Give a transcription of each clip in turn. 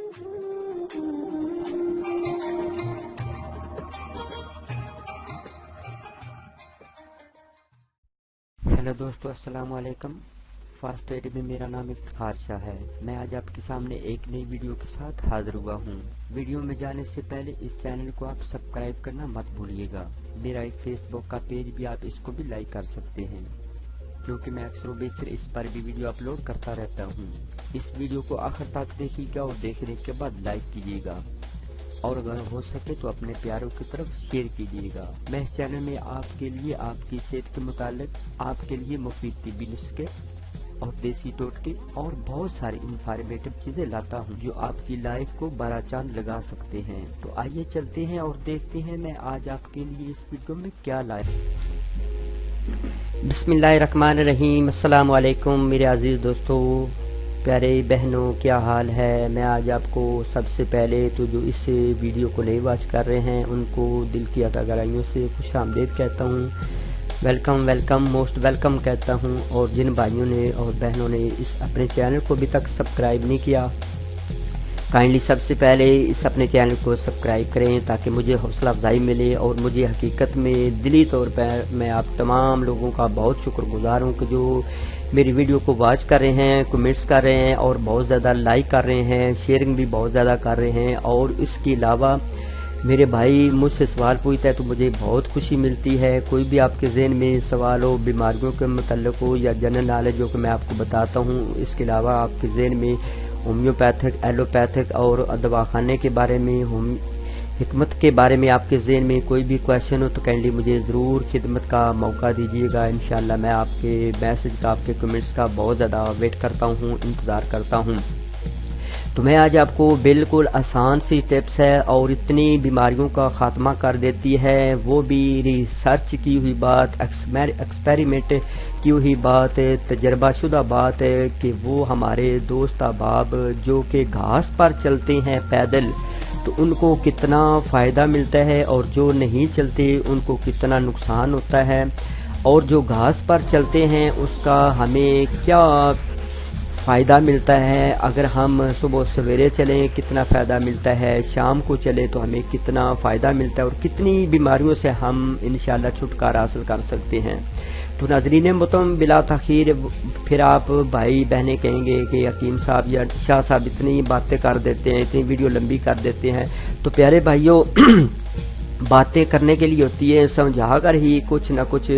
Hello दोस्तों, अस्सलाम वालेकुम। फास्ट एड में मेरा नाम इफ्तिखार शाह है। मैं आज आपके सामने एक नई वीडियो के साथ हाजिर हुआ हूँ। वीडियो में जाने से पहले इस चैनल को आप सब्सक्राइब करना मत भूलिएगा। मेरा एक फेसबुक का पेज भी, आप इसको भी लाइक कर सकते हैं, क्योंकि मैं अक्सर बेशतर इस पर भी वीडियो अपलोड करता रहता हूँ। इस वीडियो को आखिर तक देखिएगा और देखने के बाद लाइक कीजिएगा, और अगर हो सके तो अपने प्यारों की तरफ शेयर कीजिएगा। मैं इस चैनल में आपके लिए आपकी सेहत के मुतालिक आपके लिए मुफीद तिब्बी नुस्खे और देसी टोटके और बहुत सारी इंफॉर्मेटिव चीजें लाता हूं, जो आपकी लाइफ को बड़ा चांद लगा सकते हैं। तो आइए चलते हैं और देखते हैं मैं आज आपके लिए इस वीडियो में क्या लाया। बिस्मिल्लाहिर्रहमानिर्रहीम। अस्सलाम वालेकुम मेरे अजीज दोस्तों, प्यारे बहनों, क्या हाल है। मैं आज आपको सबसे पहले तो जो इस वीडियो को नहीं वॉच कर रहे हैं उनको दिल की गहराइयों से खुशामदीद कहता हूँ, वेलकम वेलकम मोस्ट वेलकम कहता हूँ। और जिन भाइयों ने और बहनों ने इस अपने चैनल को अभी तक सब्सक्राइब नहीं किया, काइंडली सबसे पहले इस अपने चैनल को सब्सक्राइब करें ताकि मुझे हौसला अफजाई मिले। और मुझे हकीकत में दिली तौर पर मैं आप तमाम लोगों का बहुत शुक्रगुजार हूँ कि जो मेरी वीडियो को वॉच कर रहे हैं, कमेंट्स कर रहे हैं और बहुत ज़्यादा लाइक कर रहे हैं, शेयरिंग भी बहुत ज़्यादा कर रहे हैं। और इसके अलावा मेरे भाई मुझसे सवाल पूछता है तो मुझे बहुत खुशी मिलती है। कोई भी आपके ज़हन में सवाल हो, बीमारियों के मतलब हो या जनरल नॉलेज हो कि मैं आपको बताता हूँ। इसके अलावा आपके ज़हन में होम्योपैथिक, एलोपैथिक और दवाखाने के बारे में, हिकमत के बारे में आपके ज़हन में कोई भी क्वेश्चन हो तो काइंडली मुझे ज़रूर खिदमत का मौका दीजिएगा। इंशाल्लाह मैं आपके मैसेज का, आपके कमेंट्स का बहुत ज़्यादा वेट करता हूँ, इंतज़ार करता हूँ। तो मैं आज आपको बिल्कुल आसान सी टिप्स है और इतनी बीमारियों का खात्मा कर देती है, वो भी रिसर्च की हुई बात, एक्सपेरिमेंट की हुई बात, तजर्बा शुदा बात है कि वो हमारे दोस्त अहबाब जो कि घास पर चलते हैं पैदल तो उनको कितना फ़ायदा मिलता है और जो नहीं चलते उनको कितना नुकसान होता है। और जो घास पर चलते हैं उसका हमें क्या फ़ायदा मिलता है, अगर हम सुबह सवेरे चलें कितना फ़ायदा मिलता है, शाम को चलें तो हमें कितना फ़ायदा मिलता है और कितनी बीमारियों से हम इंशाल्लाह छुटकारा हासिल कर सकते हैं। तो नाज़रीन मोहतरम, बिला तख़ीर फिर आप भाई बहनें कहेंगे कि हकीम साहब या शाह साहब इतनी बातें कर देते हैं, इतनी वीडियो लंबी कर देते हैं। तो प्यारे भाइयों, बातें करने के लिए होती है, समझा कर ही कुछ ना कुछ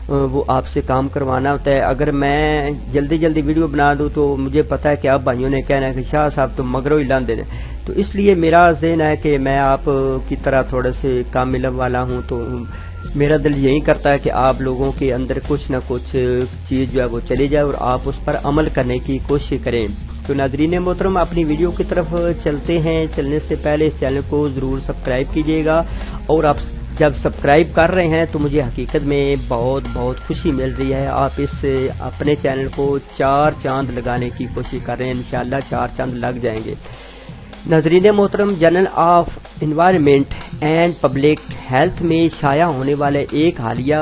वो आपसे काम करवाना होता है। अगर मैं जल्दी जल्दी वीडियो बना दूं तो मुझे पता है कि आप भाइयों ने कहना है कि शाह साहब तो मगरों ही लान देने। तो इसलिए मेरा ज़हन है कि मैं आप की तरह थोड़े से काम मिलब वाला हूँ, तो मेरा दिल यही करता है कि आप लोगों के अंदर कुछ ना कुछ चीज़ जो है वो चली जाए और आप उस पर अमल करने की कोशिश करें। तो नाज़रीन मोहतरम, अपनी वीडियो की तरफ चलते हैं। चलने से पहले इस चैनल को ज़रूर सब्सक्राइब कीजिएगा, और आप जब सब्सक्राइब कर रहे हैं तो मुझे हकीकत में बहुत बहुत खुशी मिल रही है। आप इस अपने चैनल को 4 चांद लगाने की कोशिश कर रहे हैं, इंशाल्लाह 4 चांद लग जाएंगे। नाज़रीन मोहतरम, journal of environment and public health में शाया होने वाले एक हालिया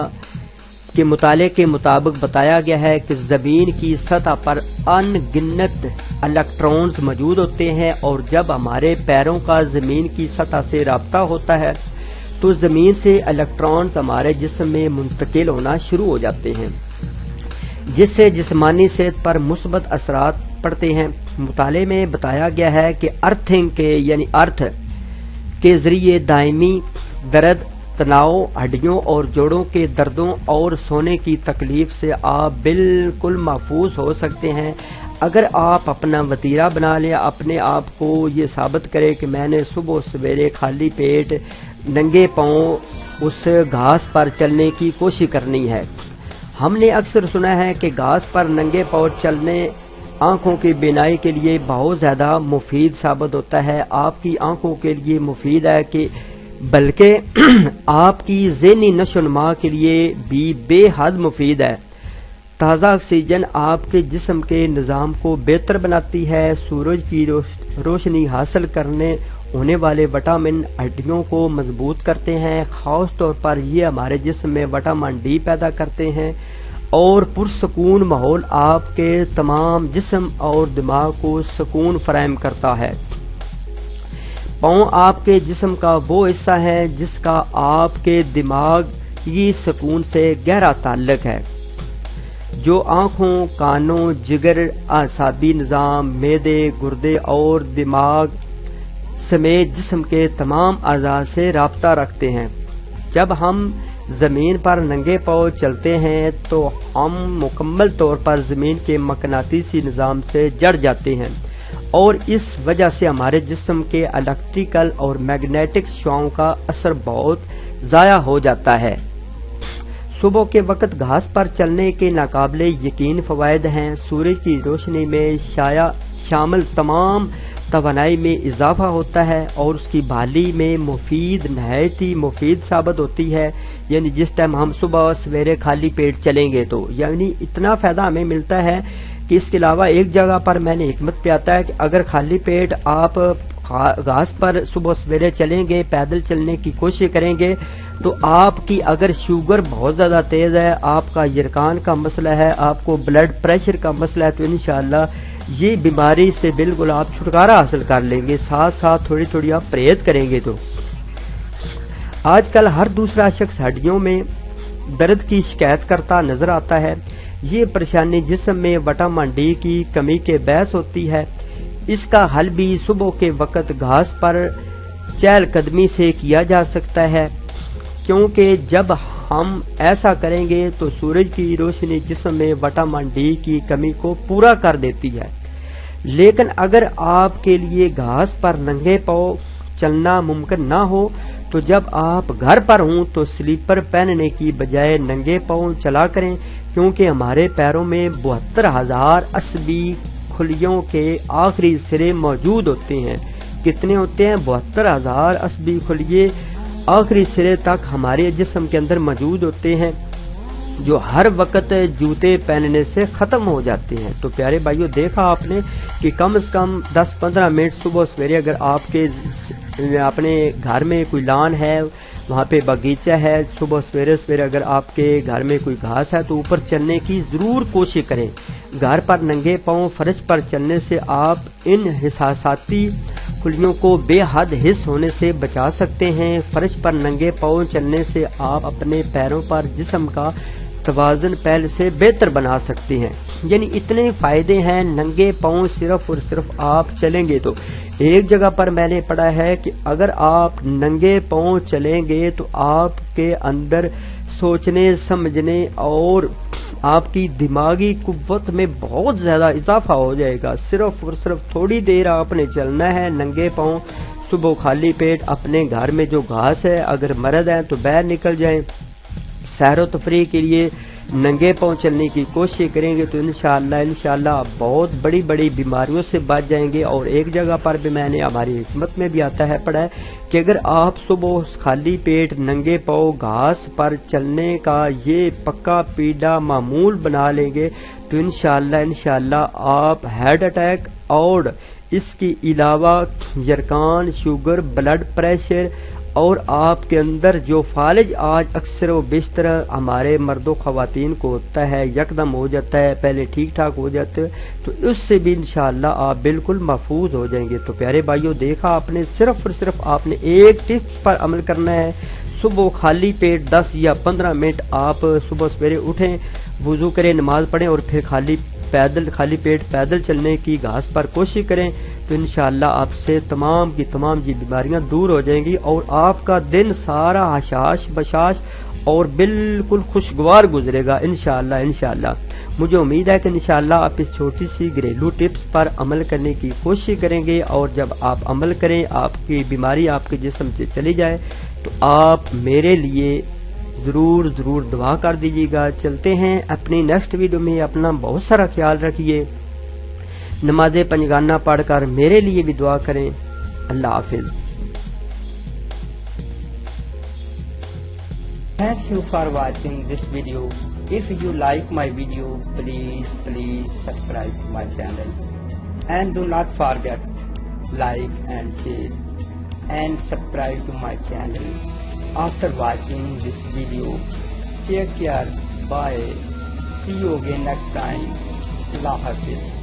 के मुताले के मुताबिक बताया गया है कि ज़मीन की सतह पर अनगिनत इलेक्ट्रॉन्स मौजूद होते हैं, और जब हमारे पैरों का ज़मीन की सतह से राब्ता होता है तो ज़मीन से इलेक्ट्रॉन्स हमारे जिस्म में मुंतकिल होना शुरू हो जाते हैं, जिससे जिस्मानी सेहत पर मुस्बत असरात पड़ते हैं। मुताले में बताया गया है कि अर्थिंग के यानी अर्थ के जरिए दायमी दर्द, तनाव, हड्डियों और जोड़ों के दर्दों और सोने की तकलीफ से आप बिल्कुल महफूज हो सकते हैं। अगर आप अपना वतीरा बना लें, अपने आप को ये साबित करें कि मैंने सुबह सवेरे खाली पेट नंगे पांव उस घास पर चलने की कोशिश करनी है। हमने अक्सर सुना है कि घास पर नंगे पांव चलने आंखों की बीनाई के लिए बहुत ज़्यादा मुफीद साबित होता है। आपकी आंखों के लिए मुफीद है कि बल्कि आपकी ज़हनी नशोनुमा के लिए भी बेहद मुफीद है। ताज़ा ऑक्सीजन आपके जिस्म के निज़ाम को बेहतर बनाती है। सूरज की रोशनी हासिल करने होने वाले विटामिन हड्डियों को मजबूत करते हैं। खास तौर पर ये हमारे जिस्म में विटामिन डी पैदा करते हैं और पुरसकून माहौल आपके तमाम जिस्म और दिमाग को सुकून फराहम करता है। پاؤں آپ کے جسم کا وہ حصہ ہے جس کا آپ کے دماغی سکون سے گہرا تعلق ہے، جو آنکھوں، کانوں، جگر، اعصابی نظام، معدے، گردے اور دماغ سمیت جسم کے تمام اعضاء سے رابطہ رکھتے ہیں۔ جب ہم زمین پر ننگے پاؤں چلتے ہیں تو ہم مکمل طور پر زمین کے مقناطیسی نظام سے جڑ جاتے ہیں، اور اس وجہ سے ہمارے جسم کے الیکٹریکل اور میگنیٹک شعاؤں کا اثر بہت ضائع ہو جاتا ہے۔ صبح کے وقت گھاس پر چلنے کے ناقابل یقین فوائد ہیں۔ سورج کی روشنی میں شامل تمام توانائی میں اضافہ ہوتا ہے اور اس کی بحالی میں نہایت ہی مفید ثابت ہوتی ہے۔ یعنی جس ٹائم ہم صبح سویرے خالی پیٹ چلیں گے تو یعنی اتنا فائدہ ہمیں ملتا ہے کہ اس کے علاوہ ایک جگہ پر میں نے حکمت پہ آتا ہے کہ اگر خالی پیٹ آپ گھاس پر صبح سویرے چلیں گے، پیدل چلنے کی کوشش کریں گے، تو آپ کی اگر شوگر بہت زیادہ تیز ہے، آپ کا یرقان کا مسئلہ ہے، آپ کو بلڈ پریشر کا مسئلہ ہے، تو انشاءاللہ یہ بیماری سے بالکل آپ چھٹکارا حاصل کر لیں گے۔ ساتھ ساتھ تھوڑی تھوڑی آپ پرہیز کریں گے۔ تو آج کل ہر دوسرا شخص ہڈیوں میں درد کی شکایت کرتا نظر آتا ہے۔ یہ پریشانی جسم میں وٹامن ڈی کی کمی کے باعث ہوتی ہے۔ اس کا حل بھی صبح کے وقت گھاس پر چہل قدمی سے کیا جا سکتا ہے، کیونکہ جب ہم ایسا کریں گے تو سورج کی روشنی جسم میں وٹامن ڈی کی کمی کو پورا کر دیتی ہے۔ لیکن اگر آپ کے لیے گھاس پر ننگے پاؤں چلنا ممکن نہ ہو تو جب آپ گھر پر ہوں تو سلیپر پہننے کی بجائے ننگے پاؤں چلا کریں، کیونکہ ہمارے پیروں میں 72,000 عصبی خلیوں کے آخری سرے موجود ہوتے ہیں۔ کتنے ہوتے ہیں؟ 72,000 عصبی خلیے آخری سرے تک ہمارے جسم کے اندر موجود ہوتے ہیں، جو ہر وقت جوتے پہننے سے ختم ہو جاتے ہیں۔ تو پیارے بھائیو، دیکھا آپ نے کہ کم از کم 10-15 منٹ صبح سویرے اگر آپ کے اپنے گھر میں کوئی لان ہے، وہاں پہ باغیچہ ہے، صبح سویرے اگر آپ کے گھر میں کوئی گھاس ہے تو اوپر چلنے کی ضرور کوشش کریں۔ گھر پر ننگے پاؤں فرش پر چلنے سے آپ ان حساساتی خلیوں کو بے حد حس ہونے سے بچا سکتے ہیں۔ فرش پر ننگے پاؤں چلنے سے آپ اپنے پیروں پر جسم کا توازن پہلے سے بہتر بنا سکتے ہیں۔ یعنی اتنے فائدے ہیں ننگے پاؤں صرف اور صرف آپ چلیں گے تو۔ ایک جگہ پر میں نے پڑھا ہے کہ اگر آپ ننگے پاؤں چلیں گے تو آپ کے اندر سوچنے سمجھنے اور آپ کی دماغی قوت میں بہت زیادہ اضافہ ہو جائے گا۔ صرف اور صرف تھوڑی دیر آپ نے چلنا ہے ننگے پاؤں، صبح خالی پیٹ اپنے گھر میں جو گھاس ہے، اگر مرد ہیں تو باہر نکل جائیں، سیر و تفریح کے لیے ننگے پاؤں چلنے کی کوشش کریں گے تو انشاءاللہ آپ بہت بڑی بڑی بیماریوں سے بچ جائیں گے۔ اور ایک جگہ پر بھی میں نے ہماری حکمت میں بھی آتا ہے پڑھا ہے کہ اگر آپ صبح خالی پیٹ ننگے پاؤں گھاس پر چلنے کا یہ پکا پیڈا معمول بنا لیں گے تو انشاءاللہ آپ ہارٹ اٹیک اور اس کے علاوہ یرقان، شوگر، بلڈ پریشر اور آپ کے اندر جو فالج آج اکثر و بیشتر ہمارے مرد و خواتین کو ہوتا ہے، یکدم ہو جاتا ہے، پہلے ٹھیک ٹھاک ہو جاتے ہیں، تو اس سے بھی انشاءاللہ آپ بالکل محفوظ ہو جائیں گے۔ تو پیارے بھائیوں، دیکھا آپ نے، صرف اور صرف آپ نے ایک ٹپ پر عمل کرنا ہے۔ صبح خالی پیٹ 10 یا 15 منٹ آپ صبح سویرے اٹھیں، وضو کریں، نماز پڑھیں اور پھر خالی پیٹ پیدل چلنے کی گھاس پر کوشش کریں تو انشاءاللہ آپ سے تمام کی تمام یہ بیماریاں دور ہو جائیں گی اور آپ کا دن سارا حشاش بشاش اور بالکل خوشگوار گزرے گا انشاءاللہ۔ مجھے امید ہے کہ انشاءاللہ آپ اس چھوٹی سی گھریلو ٹپس پر عمل کرنے کی کوشش کریں گے، اور جب آپ عمل کریں آپ کی بیماری آپ کے جسم سے چلی جائے تو آپ میرے لیے ضرور دعا کر دیجیے گا۔ چلتے ہیں اپنی نیکسٹ ویڈیو میں، اپنا بہت سارا خیال رکھیے، نماز پنجگانہ پڑھ کر میرے لیے بھی دعا کریں۔ اللہ حافظ۔ Thank you for watching this video. If you like my video, please subscribe to my channel and do not forget like and share and subscribe to my channel. After watching this video, take care, bye, see you again next time. Allah Hafiz.